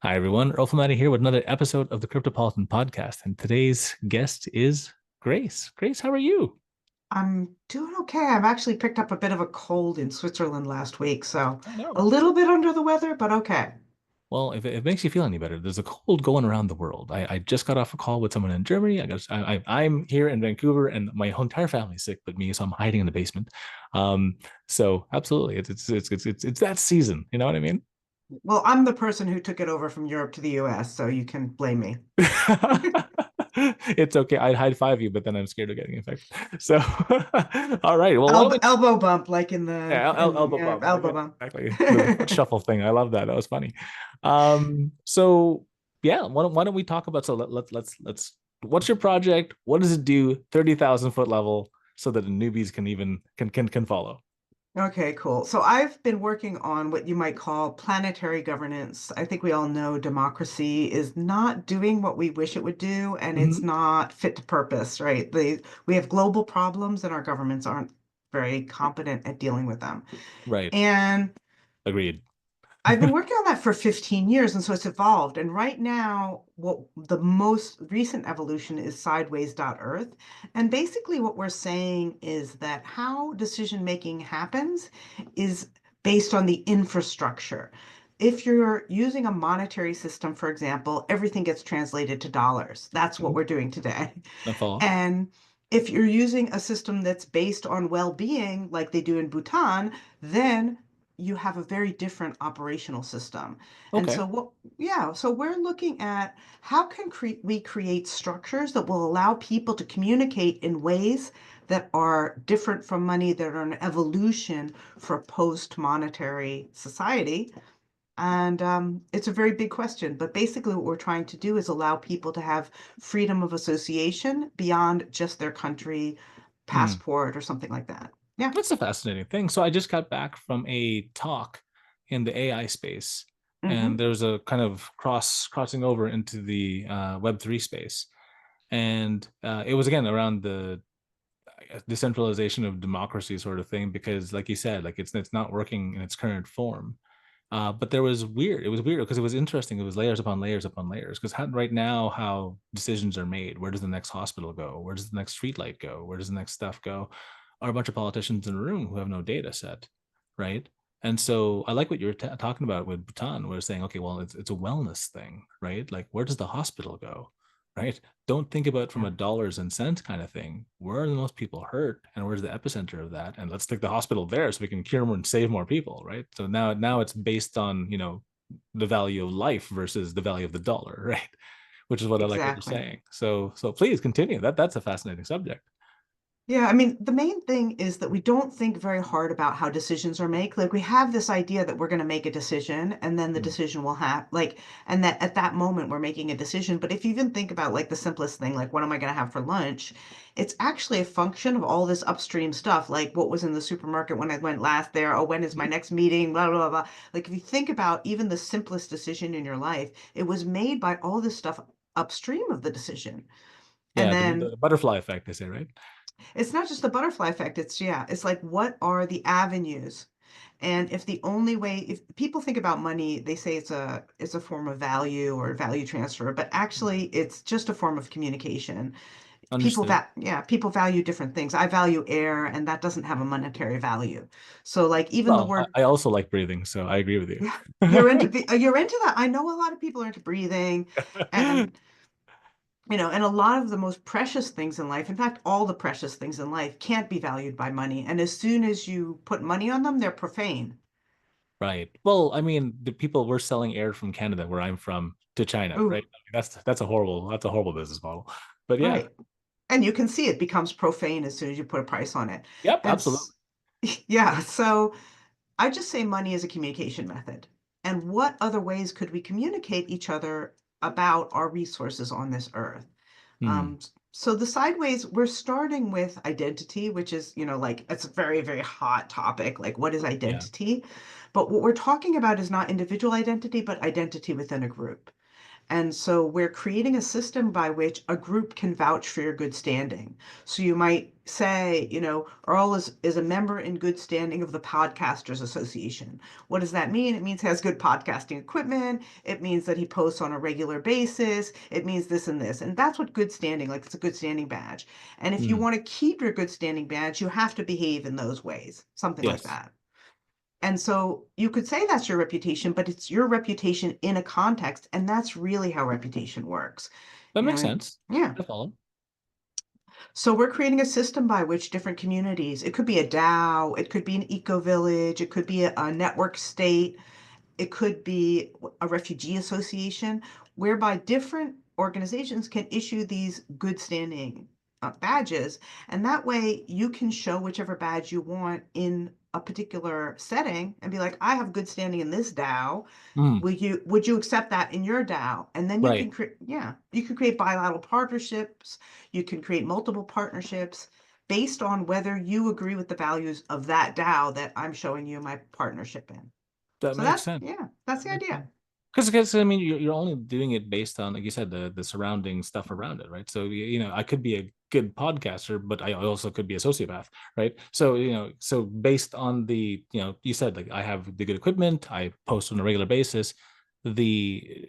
Hi, everyone. Rachmany here with another episode of the Cryptopolitan podcast. And today's guest is Grace. Grace, how are you? I'm doing okay. I've actually picked up a bit of a cold in Switzerland last week, so Oh, a no. little bit under the weather, but okay. Well, if it makes you feel any better, there's a cold going around the world. I just got off a call with someone in Germany. I'm here in Vancouver, and my whole entire family's sick but me, so I'm hiding in the basement. Um, so absolutely, it's that season. You know what I mean? Well, I'm the person who took it over from Europe to the US, so you can blame me. It's okay. I'd high five you, but then I'm scared of getting infected. So, all right. Well, why don't Elbow, we? elbow bump, like in the Yeah, in elbow yeah, bump. elbow Okay, bump. exactly. The foot shuffle thing. I love that. That was funny. So yeah, why don't we talk about let's what's your project? What does it do? 30,000 foot level so that the newbies can even can follow. Okay, cool. So I've been working on what you might call planetary governance. I think we all know democracy is not doing what we wish it would do, and it's Mhm. not fit to purpose, right? We have global problems, and our governments aren't very competent at dealing with them. Right. And Agreed. I've been working on that for 15 years, and so it's evolved. And right now, what the most recent evolution is sideways.earth. And basically, what we're saying is that how decision making happens is based on the infrastructure. If you're using a monetary system, for example, everything gets translated to dollars. That's what we're doing today. I follow. And if you're using a system that's based on well-being, like they do in Bhutan, then you have a very different operational system. And Okay. so yeah, so we're looking at how can we create structures that will allow people to communicate in ways that are different from money, that are an evolution for a post-monetary society. And it's a very big question, but basically what we're trying to do is allow people to have freedom of association beyond just their country Hmm. passport or something like that. Yeah. That's a fascinating thing. So I just got back from a talk in the AI space, and Hmm. there's a kind of crossing over into the Web3 space, and it was again around the decentralization of democracy sort of thing because, like you said, like it's not working in its current form. But there was weird. It was weird because it was interesting. It was layers upon layers upon layers. Because right now, how decisions are made, where does the next hospital go? Where does the next street light go? Where does the next stuff go? Are a bunch of politicians in a room who have no data set, right? And so I like what you were talking about with Bhutan, where it's saying, okay, well, it's a wellness thing, right? Like, where does the hospital go, right? Don't think about it from Yeah. a dollars and cents kind of thing. Where are the most people hurt, and where's the epicenter of that? And let's take the hospital there so we can cure more and save more people, right? So now it's based on the value of life versus the value of the dollar, right? Which is what I like what you're Exactly. saying. So please continue. That's a fascinating subject. Yeah, I mean, the main thing is that we don't think very hard about how decisions are made. Like we have this idea that we're going to make a decision and then the Mm. decision will have like and that at that moment we're making a decision. But if you even think about like the simplest thing, like what am I going to have for lunch? It's actually a function of all this upstream stuff, like what was in the supermarket when I went last there, oh, when is my next meeting, blah, blah, blah. Like if you think about even the simplest decision in your life, it was made by all this stuff upstream of the decision. And Yeah, the, then the butterfly effect, they say, right? it's not just the butterfly effect. Yeah, it's like what are the avenues? And if the only way, if people think about money, they say it's a form of value or value transfer, but actually it's just a form of communication. Understood. People value different things. I value air, and that doesn't have a monetary value. So like even the Well, word, I also like breathing, so I agree with you. yeah, you're into that. I know a lot of people are into breathing, and and a lot of the most precious things in life, in fact, all the precious things in life can't be valued by money. And as soon as you put money on them, they're profane. Right. Well, I mean, the people were selling air from Canada, where I'm from, to China, right? Ooh, That's a horrible business model. But yeah, right. And you can see it becomes profane as soon as you put a price on it. yep, And absolutely. yeah, so I just say money is a communication method. And what other ways could we communicate each other about our resources on this earth? Hmm. So the sideways, we're starting with identity, which is, like it's a very, very hot topic. Like, what is Yeah. identity? But what we're talking about is not individual identity, but identity within a group. And so we're creating a system by which a group can vouch for your good standing. So you might say, Earl is a member in good standing of the Podcasters Association. What does that mean? It means he has good podcasting equipment. It means that he posts on a regular basis. It means this and this. And that's what good standing, like it's a good standing badge. And if you Mm. want to keep your good standing badge, you have to behave in those ways, something like Yes, that. And so you could say that's your reputation, but it's your reputation in a context. And that's really how reputation works. that You makes know, sense. yeah. I follow. So we're creating a system by which different communities, it could be a DAO, it could be an eco village, it could be a network state, it could be a refugee association, whereby different organizations can issue these good standing badges. And that way you can show whichever badge you want in a particular setting and be like, I have good standing in this DAO. Mm. Would you accept that in your DAO? And then you can Right. create, yeah, you can create bilateral partnerships. You can create multiple partnerships based on whether you agree with the values of that DAO that I'm showing you my partnership in. That So makes that's, sense. yeah, that's That the makes idea. sense. Because I mean you're only doing it based on, like you said, the surrounding stuff around it, right? So I could be a good podcaster, but I also could be a sociopath, right? So so based on the you said like I have the good equipment, I post on a regular basis, the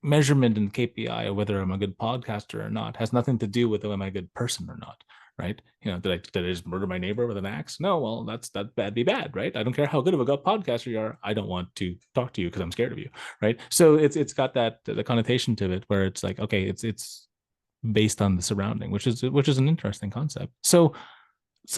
measurement and KPI of whether I'm a good podcaster or not has nothing to do with whether I'm a good person or not, right? Did I just murder my neighbor with an axe? No, well, that'd be bad, right? I don't care how good of a good podcaster you are. I don't want to talk to you because I'm scared of you, right? So it's got that the connotation to it where it's like, okay, it's based on the surrounding, which is an interesting concept. So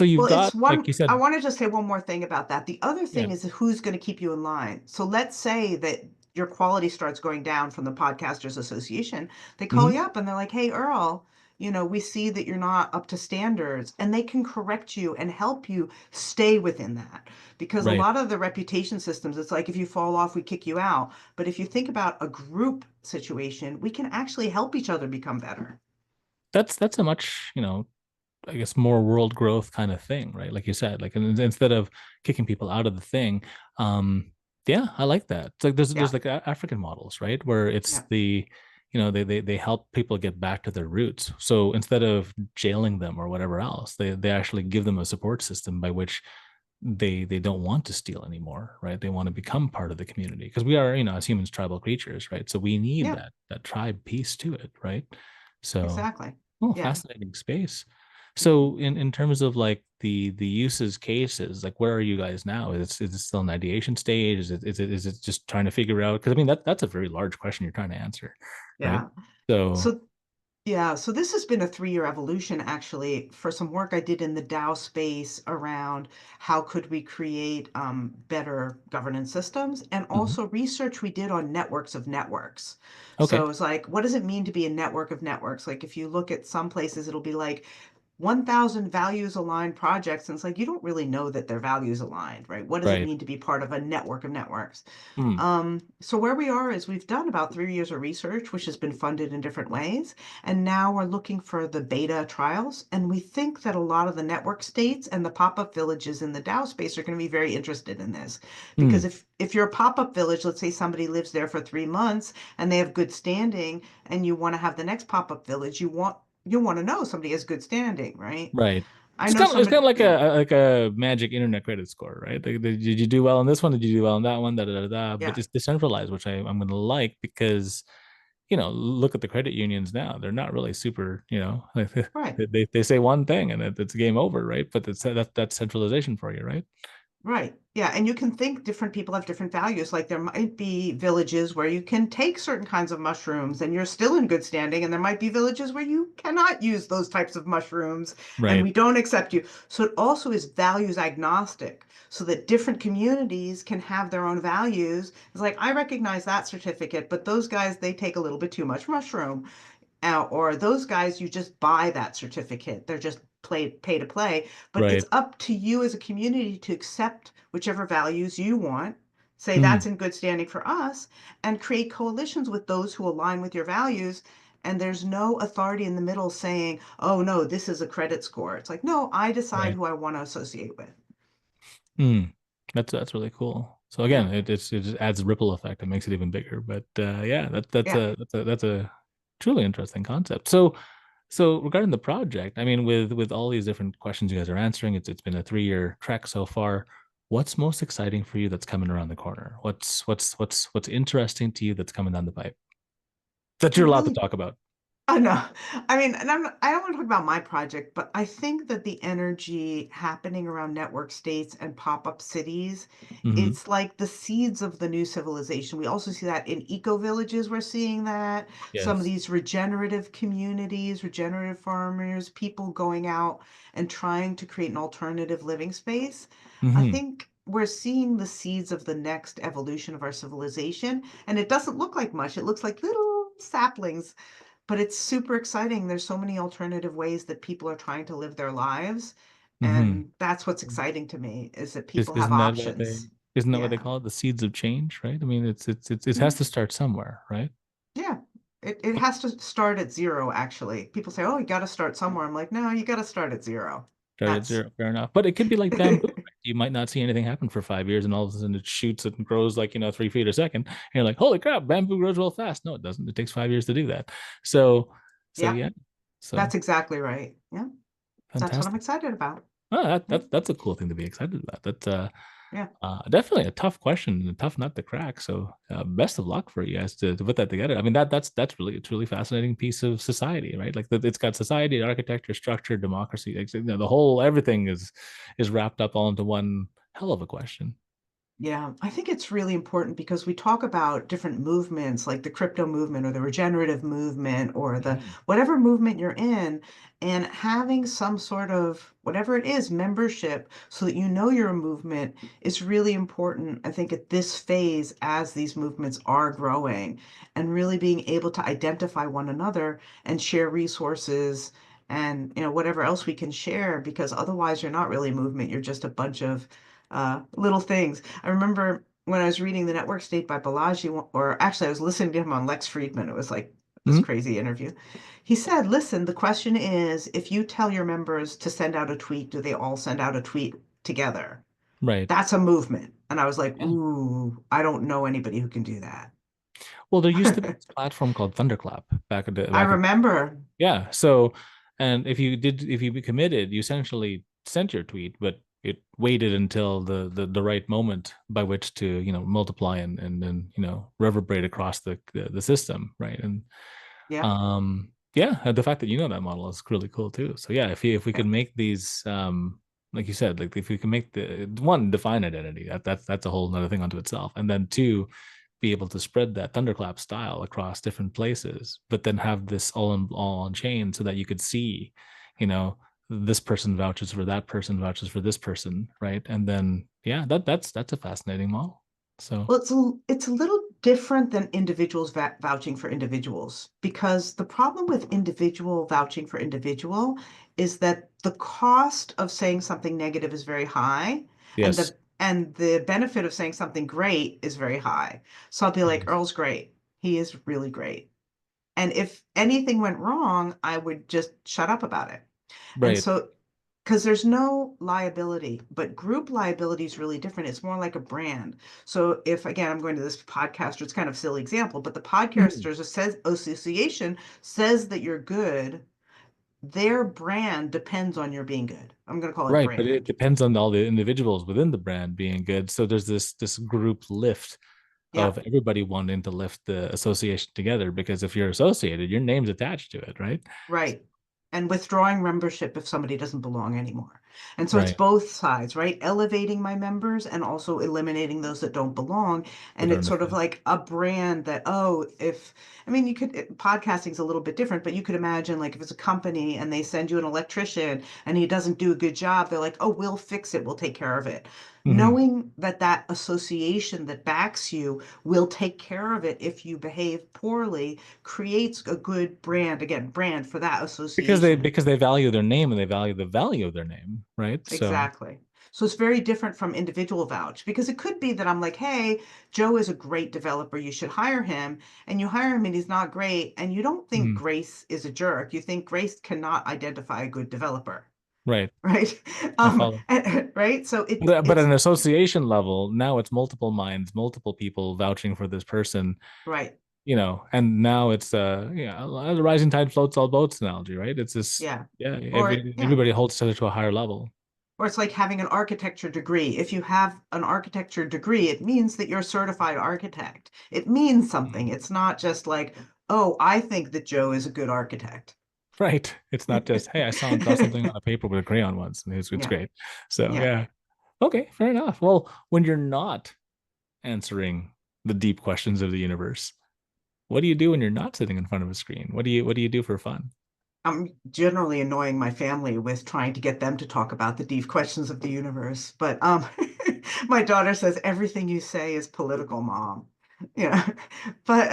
you've Well, got, it's like one, you I said, want to just say one more thing about that. The other yeah. thing is who's going to keep you in line. So let's say that your quality starts going down from the Podcasters Association. They call Hmm. you up and they're like, hey, Earl, we see that you're not up to standards, and they can correct you and help you stay within that. Because a Right. lot of the reputation systems, it's like if you fall off, we kick you out. But if you think about a group situation, we can actually help each other become better. That's a much, I guess more world growth kind of thing, right? Like you said, like instead of kicking people out of the thing, yeah, I like that. It's like Yeah, there's like African models, right? Where it's yeah, they help people get back to their roots. So instead of jailing them or whatever else, they actually give them a support system by which they don't want to steal anymore, right? They want to become part of the community because we are, as humans, tribal creatures, right? So we need yeah, that tribe piece to it, right? So, exactly. oh, Yeah. fascinating space. Mhm. So in terms of like the uses cases, like where are you guys now? Is it still an ideation stage? Is it just trying to figure out? Because I mean that's a very large question you're trying to answer, right? Yeah. So So yeah, so this has been a 3-year evolution actually for some work I did in the DAO space around how could we create better governance systems, and mhm. also research we did on networks of networks. Okay, So it's like, what does it mean to be a network of networks? Like if you look at some places, it'll be like 1,000 values aligned projects. And it's like, you don't really know that they're values aligned, right? What does it right. mean to be part of a network of networks? Mm, So where we are is we've done about 3 years of research, which has been funded in different ways. And now we're looking for the beta trials. And we think that a lot of the network states and the pop-up villages in the DAO space are going to be very interested in this. Because mm, if you're a pop-up village, let's say somebody lives there for 3 months and they have good standing, and you want to have the next pop-up village, you want to know somebody has good standing, right? right. I It's know kind of it's kind somebody, of like yeah, a magic internet credit score, right? Did you do well on this one? Did you do well on that one? Da da da da. But yeah, it's decentralized, which I'm going to like because look at the credit unions now. They're not really super, like right. they say one thing and it's game over, right? But that's centralization for you, right? Right. Yeah. And you can think different people have different values. Like there might be villages where you can take certain kinds of mushrooms and you're still in good standing. And there might be villages where you cannot use those types of mushrooms and Right, we don't accept you. So it also is values agnostic so that different communities can have their own values. It's like, I recognize that certificate, but those guys, they take a little bit too much mushroom, or those guys, you just buy that certificate. They're just pay to play. But it's right. up to you as a community to accept whichever values you want, say Mm, that's in good standing for us, and create coalitions with those who align with your values. And there's no authority in the middle saying, oh no, this is a credit score. It's like, no, I decide right. who I want to associate with. Mm. That's really cool. So Yeah. again, it just adds a ripple effect and makes it even bigger. But yeah, Yeah. that's a truly interesting concept. So regarding the project, I mean, with all these different questions you guys are answering, it's been a 3 year trek so far. What's most exciting for you that's coming around the corner? What's interesting to you that's coming down the pipe that I you're allowed to really talk about? I know. I mean, and I don't want to talk about my project, but I think that the energy happening around network states and pop-up cities, Hmm. it's like the seeds of the new civilization. We also see that in eco villages, we're seeing that. Some of Yes. these regenerative communities, regenerative farmers, people going out and trying to create an alternative living space. I Hmm. think we're seeing the seeds of the next evolution of our civilization, and it doesn't look like much. It looks like little saplings, but it's super exciting. There's so many alternative ways that people are trying to live their lives. Hmm. And that's what's exciting to me is that Is, people have isn't that what they options. isn't that what they Yeah. call it? The seeds of change, right? I mean, it has Mhm. to start somewhere, right? Yeah. It has to start at zero, actually. People say, oh, you got to start somewhere. I'm like, no, you got to start at zero. Start at That's, zero, fair enough. But it could be like bamboo, right? You might not see anything happen for 5 years, and all of a sudden it shoots and grows like 3 feet a second. And you're like, holy crap, bamboo grows real fast. No, it doesn't. It takes 5 years to do that. So, so yeah, yeah, that's so exactly right. Yeah. That's what I'm fantastic. excited about. Oh, Yeah. that's a cool thing to be excited about. That's Yeah. definitely a tough question and a tough nut to crack. So best of luck for you guys to put that together. I mean that's really it's really fascinating piece of society, right? Like it's got society, architecture, structure, democracy. Like, the whole everything is wrapped up all into one hell of a question. Yeah, I think it's really important because we talk about different movements like the crypto movement or the regenerative movement or the Mhm. whatever movement you're in, and having some sort of whatever it is, membership, so that you know you're a movement is really important. I think at this phase, as these movements are growing, and really being able to identify one another and share resources and whatever else we can share, because otherwise you're not really a movement, you're just a bunch of little things. I remember when I was reading The Network State by Balaji, or actually, I was listening to him on Lex Friedman. It was like this Mhm. crazy interview. He said, listen, the question is if you tell your members to send out a tweet, do they all send out a tweet together? Right. That's a movement. And I was like, Yeah. ooh, I don't know anybody who can do that. Well, there used to be this platform called Thunderclap I back in remember. yeah. So, and if you be committed, you essentially sent your tweet, but it waited until the right moment by which to multiply and then reverberate across the system, right? And Yeah, yeah, the fact that you know that model is really cool too. So yeah, if we yeah. can make these like you said, like if we can make the one define identity, that's a whole other thing unto itself, and then two, be able to spread that thunderclap style across different places, but then have this all on chain so that you could see, you know, this person vouches for that person, vouches for this person, right? And then yeah, that's a fascinating model. So Well, it's a little different than individuals vouching for individuals because the problem with individual vouching for individual is that the cost of saying something negative is very high, and yes, the benefit of saying something great is very high. So I'll be like, right, Earl's great. He is really great. And if anything went wrong, I would just shut up about it. And right. so because there's no liability, but group liability is really different. It's more like a brand. So if again, I'm going to this podcaster, it's kind of a silly example, but the Mhm. podcasters association says that you're good. Their brand depends on your being good. I'm going to call it Right, but it brand. depends on all the individuals within the brand being good. So there's this group lift Yeah. of everybody wanting to lift the association together because if you're associated, your name's attached to it, right? Right. And withdrawing membership if somebody doesn't belong anymore. And so it's Right. both sides, right? Elevating my members and also eliminating those that don't belong. That And are it's in the sort of fit. like a brand that, oh, if, I mean, podcasting's a little bit different, but you could imagine like if it's a company and they send you an electrician and he doesn't do a good job, they're like, oh, we'll fix it. We'll take care of it. Hmm. Knowing that that association that backs you will take care of it if you behave poorly creates a good brand, again, brand for that association. Because they value their name and they value the value of their name, right? So, Exactly. So it's very different from individual vouch because it could be that I'm like, hey, Joe is a great developer. You should hire him. And you hire him and he's not great. And you don't think mhm. Grace is a jerk. You think Grace cannot identify a good developer. Right. right? I follow. Right. So But at it's an association level, now it's multiple minds, multiple people vouching for this person, right. and now it's the rising tide floats all boats analogy, right? It's this, Yeah. yeah, Or yeah. everybody holds each other to a higher level. Or it's like having an architecture degree. If you have an architecture degree, it means that you're a certified architect. It means something. Mhm. It's not just like, oh, I think that Joe is a good architect. Right. It's not just, hey, I saw draw something on a paper with a crayon once, and it's Yeah. great. So Yeah. yeah. Okay, fair enough. Well, when you're not answering the deep questions of the universe, what do you do when you're not sitting in front of a screen? What do you do for fun? I'm generally annoying my family with trying to get them to talk about the deep questions of the universe. But my daughter says everything you say is political, mom. Yeah. But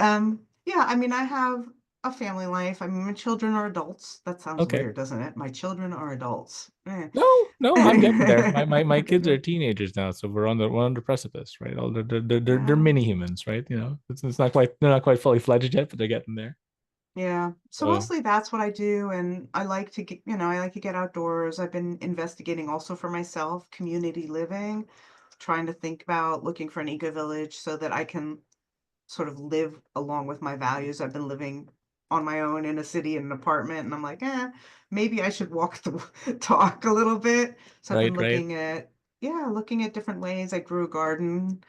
yeah, I mean, I have a family life. I mean, my children are adults. That sounds Okay. weird, doesn't it? My children are adults. Eh. No, no, I'm getting there. My Okay, kids are good. teenagers now, so we're on the precipice, right? All they're Yeah. mini humans, right? It's not quite they're not quite fully fledged yet, but they're getting there. Yeah. So So mostly that's what I do. And I like to get, I like to get outdoors. I've been investigating also for myself, community living, trying to think about looking for an eco village so that I can sort of live along with my values. I've been living on my own in a city in an apartment, and I'm like, maybe I should walk the talk a little bit. So I've been right, right, looking at different ways. I grew a garden.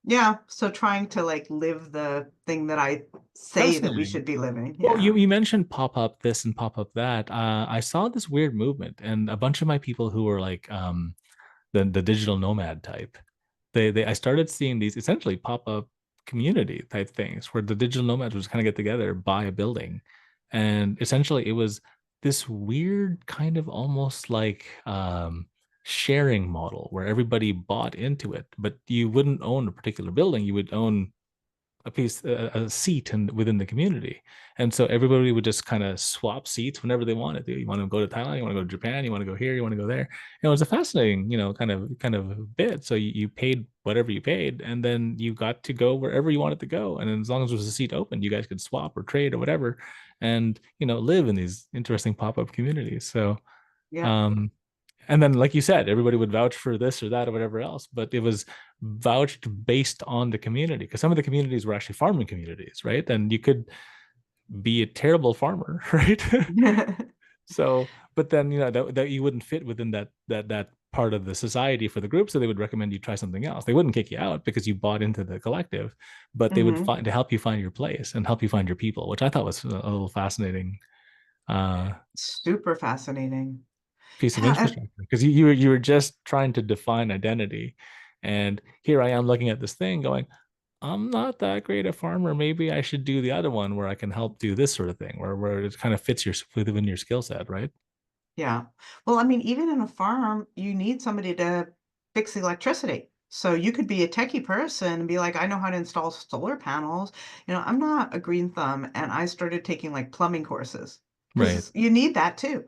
Yeah, so trying to like live the thing that I say that we fascinating. should be living. Well, Yeah. you mentioned pop up this and pop up that. I saw this weird movement, and a bunch of my people who were like the digital nomad type. They I started seeing these essentially pop-up community type things where the digital nomads would just kind of get together, buy a building. And essentially it was this weird kind of almost like sharing model where everybody bought into it, but you wouldn't own a particular building, you would own a seat within the community. And so everybody would just kind of swap seats whenever they wanted to. You want to go to Thailand, you want to go to Japan, you want to go here, you want to go there. And it was a fascinating, kind of bit. So you paid whatever you paid, and then you got to go wherever you wanted to go. And as long as there was a seat open, you guys could swap or trade or whatever, and live in these interesting pop-up communities. So Yeah. um and then, like you said, everybody would vouch for this or that or whatever else, but it was vouched based on the community because some of the communities were actually farming communities, right? And you could be a terrible farmer, right? So, but then that you wouldn't fit within that part of the society for the group, so they would recommend you try something else. They wouldn't kick you out because you bought into the collective, but they would Hmm. find to help you find your place and help you find your people, which I thought was a little fascinating uh, Super fascinating. piece of Yeah. infrastructure because you were just trying to define identity, and here I am looking at this thing going, I'm not that great a farmer, maybe I should do the other one where I can help do this sort of thing where it kind of fits within your skill set, right? Yeah. Well, I mean, even in a farm, you need somebody to fix the electricity. So you could be a techie person and be like, I know how to install solar panels. I'm not a green thumb, and I started taking like plumbing courses Right. because you need that too.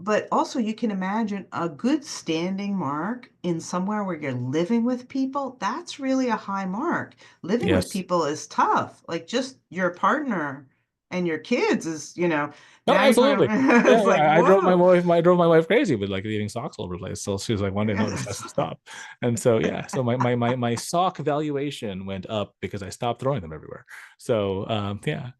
But also you can imagine a good standing mark in somewhere where you're living with people. That's really a high mark. Living with Yes. people is tough. Like just your partner and your kids is, No, now you're talking absolutely. about, Yeah, it's like, yeah. whoa. I drove my wife crazy with like leaving socks all over the place. So she was like, one day, no, this has to stop. And so yeah, so my sock valuation went up because I stopped throwing them everywhere. So yeah.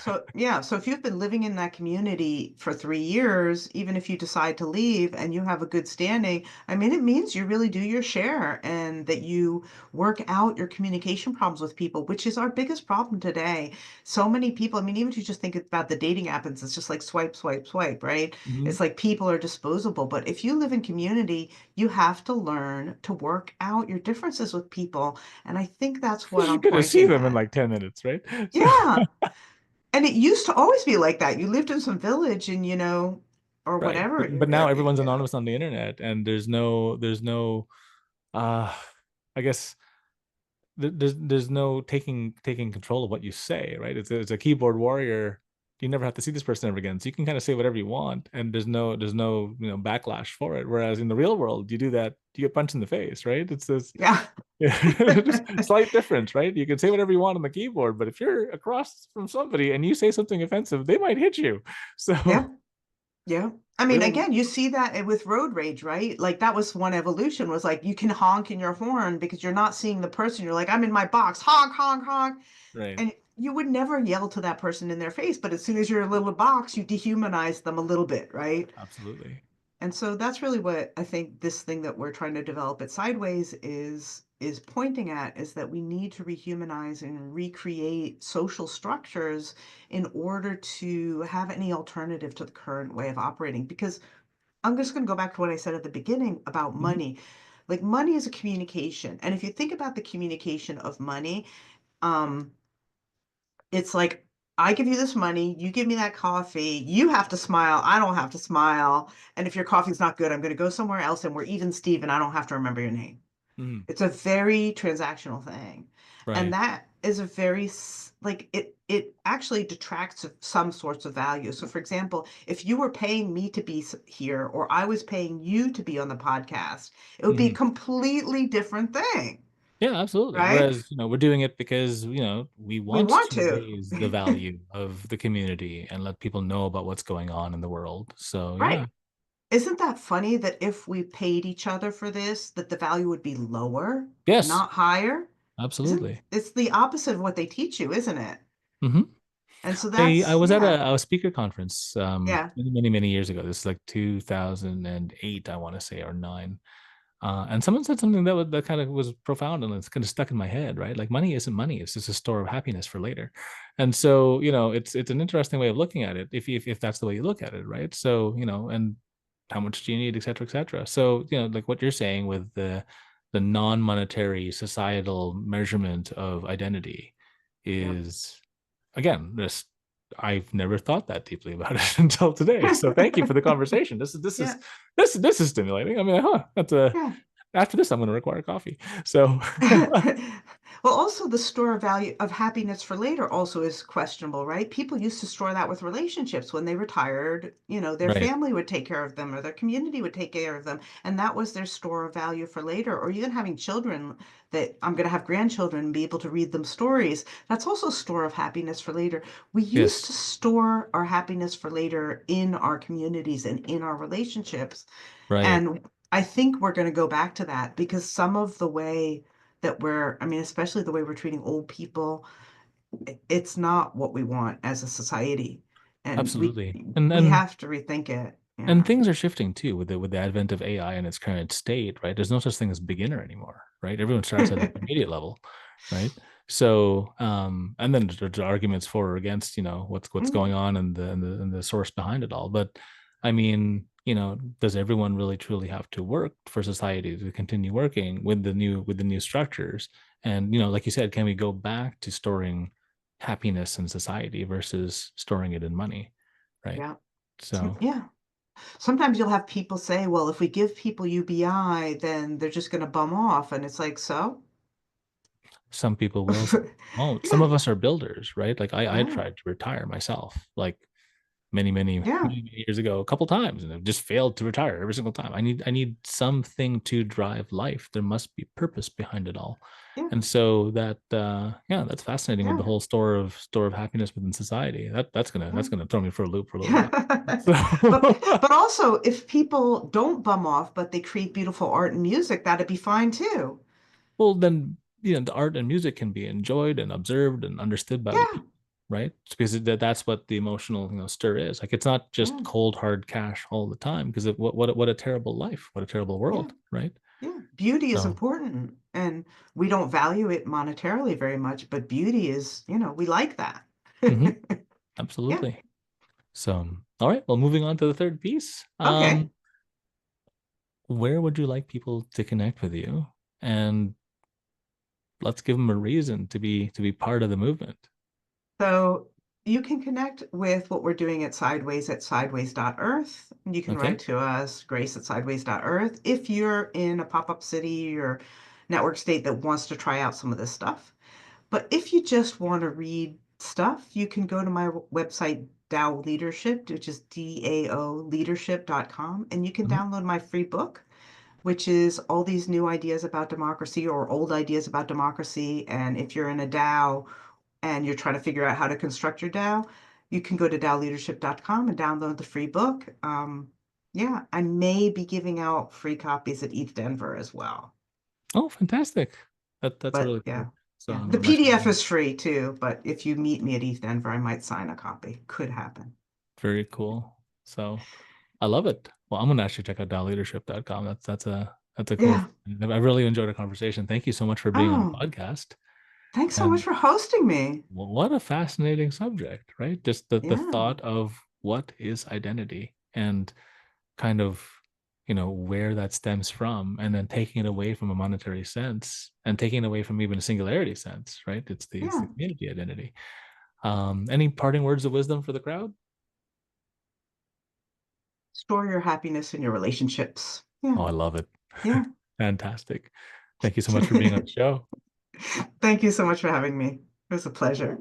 So, Yeah. So if you've been living in that community for 3 years, even if you decide to leave and you have a good standing, I mean, it means you really do your share and that you work out your communication problems with people, which is our biggest problem today. So many people, I mean, even if you just think about the dating apps, it's just like swipe, swipe, swipe, right? mhm. It's like people are disposable. But if you live in community, you have to learn to work out your differences with people. And I think that's what You're I'm gonna see pointing them in at. like 10 minutes, right? So Yeah. And it used to always be like that. You lived in some village and, or right. whatever. But now everyone's anonymous on the internet, and there's no I guess there's no taking control of what you say, right? It's a keyboard warrior. You never have to see this person ever again, so you can kind of say whatever you want, and there's no backlash for it. Whereas in the real world, you do that, you get punched in the face, right? It's this Yeah. just slight difference, right? You can say whatever you want on the keyboard, but if you're across from somebody and you say something offensive, they might hit you. So Yeah. Yeah. I We mean, don't. again, you see that with road rage, right? Like that was one evolution was like you can honk in your horn because you're not seeing the person. You're like, I'm in my box, honk, honk, honk. Right. And you would never yell to that person in their face, but as soon as you're in a little box, you dehumanize them a little bit, right? Absolutely. And so that's really what I think this thing that we're trying to develop at Sideways is pointing at is that we need to rehumanize and recreate social structures in order to have any alternative to the current way of operating. Because I'm just going to go back to what I said at the beginning about Hmm. money. Like money is a communication. And if you think about the communication of money, um, it's like I give you this money, you give me that coffee, you have to smile, I don't have to smile. And if your coffee's not good, I'm going to go somewhere else and we're even Steve I don't have to remember your name. Hmm. It's a very transactional thing. And Right. that is a very like it actually detracts some sorts of value. So for example, if you were paying me to be here or I was paying you to be on the podcast, it would be a Hmm. completely different thing, Yeah, absolutely. right? Whereas, we're doing it because, we We want want to to. raise the value of the community and let people know about what's going on in the world. So, yeah. Right. Isn't that funny that if we paid each other for this, that the value would be lower, Yes, not higher? Isn't absolutely. it's the opposite of what they teach you, isn't it? Hmm. And so I that's was at yeah, a speaker conference yeah. many, many, many years ago. This is like 2008, I want to say, or nine. And someone said something that kind of was profound and it's kind of stuck in my head, right? Like money isn't money; it's just a store of happiness for later. And so, it's an interesting way of looking at it if that's the way you look at it, right? So, and how much do you need, et cetera, et cetera. So, like what you're saying with the non-monetary societal measurement of identity Yep. is again this. I've never thought that deeply about it until today. So thank you for the conversation. Yeah. This is stimulating. I mean, that's a Yeah. after this, I'm going to require coffee. So, Well, also the store of value of happiness for later also is questionable, right? People used to store that with relationships when they retired, their right. family would take care of them or their community would take care of them, and that was their store of value for later. Or even having children that I'm going to have grandchildren and be able to read them stories. That's also a store of happiness for later. We used Yes. to store our happiness for later in our communities and in our relationships. Right. And I think we're going to go back to that because some of the way that I mean, especially the way we're treating old people, it's not what we want as a society. And we Absolutely. And we and have to rethink it. and Yeah. things are shifting too with the advent of AI in its current state, right? There's no such thing as beginner anymore, right? Everyone starts at intermediate level, right? So, and then there's arguments for or against, what's Mm, going on and the source behind it all. But I mean, does everyone really truly have to work for society to continue working with the new structures? And like you said, can we go back to storing happiness in society versus storing it in money, right? yeah. So Yeah. Sometimes you'll have people say, well, if we give people UBI, then they're just going to bum off. And it's like, so? some people will, some won't. Some Yeah. of us are builders, right? Like I Yeah. tried to retire myself, like many, many, Yeah. many, many years ago, a couple times, and I've just failed to retire every single time. I need something to drive life. There must be purpose behind it all. Yeah. And so that yeah, that's fascinating with the Yeah. whole store of happiness within society. That's Yeah. gonna throw me for a loop for a little while. Yeah. So But also if people don't bum off, but they create beautiful art and music, that'd be fine too. well, then the art and music can be enjoyed and observed and understood by other Yeah. people, right? It's because that's what the emotional stir is. Like it's not just Yeah. cold hard cash all the time. Because what a terrible life, what a terrible Yeah. world, right? Yeah. Beauty is So important and we don't value it monetarily very much, but beauty is, we like that. mhm, Yeah. absolutely. So all right, well, moving on to the third piece. Okay. Where would you like people to connect with you? And let's give them a reason to be part of the movement. So you can connect with what we're doing at sideways.earth. You can write Okay. to us, grace@sideways.earth. If you're in a pop-up city or network state that wants to try out some of this stuff. But if you just want to read stuff, you can go to my website, DAO Leadership, which is DAO leadership.com, and you can Mhm. download my free book, which is all these new ideas about democracy or old ideas about democracy. And if you're in a DAO and you're trying to figure out how to construct your DAO, you can go to DAOleadership.com and download the free book. Yeah, I may be giving out free copies at ETH Denver as well. Oh, fantastic. That's But really yeah, cool. So yeah. The I'm actually PDF is free too, but if you meet me at ETH Denver, I might sign a copy. Could happen. very cool. So I love it. Well, I'm gonna actually check out DAOleadership.com. That's a cool Yeah. thing. I really enjoyed the conversation. Thank you so much for being on Oh, the podcast. thanks so much And for hosting me. what a fascinating subject, right? Just the Yeah. thought of what is identity and kind of, where that stems from, and then taking it away from a monetary sense and taking it away from even a singularity sense, right? It's Yeah. the community identity. Any parting words of wisdom for the crowd? Store your happiness in your relationships. Yeah. Oh, I love it. Yeah. Fantastic. Thank you so much for being on the show. Thank you so much for having me. It was a pleasure.